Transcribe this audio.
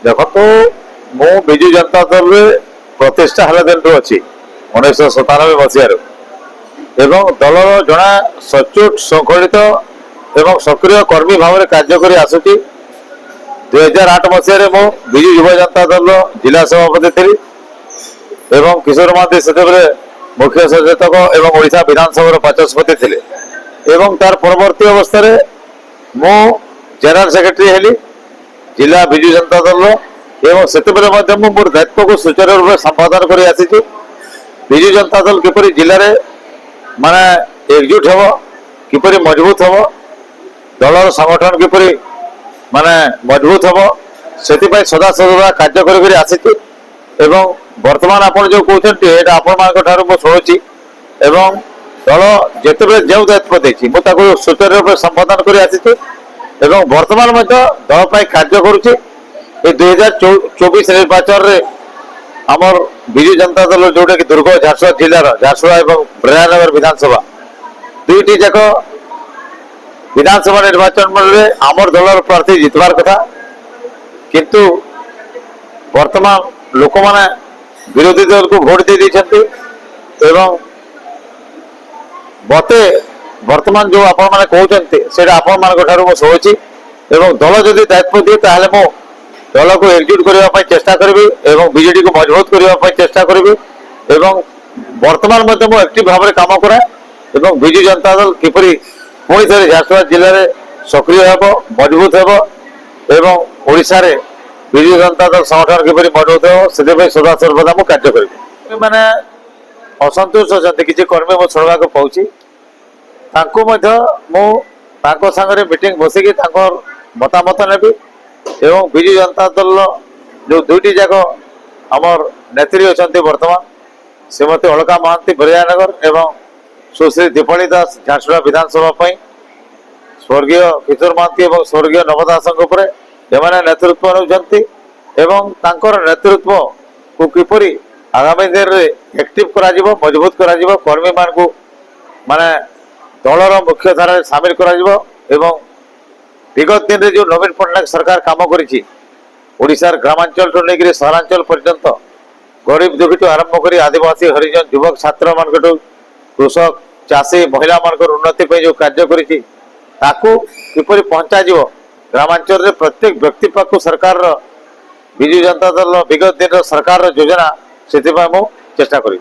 देखो तो मु विजु जनता दल रे प्रतिष्ठा हल दिन अच्छी 1997 मसीह दलर जना सचोट संगठित एवं सक्रिय कर्मी भाव में कार्य कर आसुची 2008 मसीह मु विजु युवा जनता दल जिला सभापति थी एवं किशोर महांती से मुख्य सचेतक एवं ओडिशा विधानसभा बाचस्पति थे एवं तार परवर्ती अवस्था मु जनरल सेक्रेटरी हेली जिला विजु जनता दल एवं से मोर दायित्व को सुचारू रूप से संपादन कर आसी विजु जनता दल किपरि जिले में माने एकजुट हम किपरि मजबूत हम दलर संगठन किपरि माने मजबूत हम से सदा सदा कार्य कर आसी एवं वर्तमान आपण जो कहते हैं आपण मान शुणुची एवं दल जिते जो दायित्व देती मुझे सुचारू रूप से संपादन कर आसी एवं वर्तमान दल पर कार्य करुच्ची 2024 निर्वाचन रे आमर विजु जनता दल जोटा कि दुर्ग झारसुगुड़ा जिलार झारसुगुड़ा और ब्रह्मनगर विधानसभा दुईटी जाक विधानसभा निर्वाचन में आमर दलर प्रार्थी जितबार कथा किंतु वर्तमान लोक माने विरोधी दल को भोट दे देछंती एवं मते वर्तमान जो आपण माने कहउचंती सेटा आपण मान ठारू मो सोची एवं दल जदि दायित्व दिए ताहले मो दल को एकजुट करने चेष्टा करी एवं बीजेडी को मजबूत करने चेष्टा करी एवं वर्तमान मध्य मो एक्टिव भाव में काम करा एवं विजु जनता दल किपरि पुणी थे झारसुगुड़ा जिले में सक्रिय हेब मजबूत हेब एवं ओडिशा रे विजु जनता दल संगठन किपरि मजबूत हेब से सदा सर्वदा मु कार्य करी माने असंतोष अच्छा किसी कर्मी मो शुणवा को पाऊँ तांको सांगे मीटिंग बसिकी मतामत नेबी एवं विजु जनता दल जो दुईटी जाक आमर नेत्री अच्छा वर्तमान श्रीमती अलका महांती ब्रह्मनगर एवं सुश्री दीपाली दास झारसुगुड़ा विधानसभा स्वर्गीय किशोर महांती एवं स्वर्गीय नवदास एमाने नेतृत्व नौकरी एवं तांकर नेतृत्व को किपरि आगामी दिन में एक्टिव करा मजबूत करा कर्मी मान को माने दलर मुख्य धारा सामिल करा एवं विगत दिन में जो नवीन पट्टनायक सरकार काम करी ओडिशार ग्रामांचल ठू लेकर सहरांचल पर्यंत गरीब दुखी आरंभ कर आदिवासी हरिजन युवक छात्र मान कृषक चाषी महिला मान उन्नति जो कार्य करी किपरि पहुंचा ग्रामांचल रे प्रत्येक व्यक्ति पाक सरकार विजु जनता दल विगत दिन सरकार योजना से चेष्टा करी।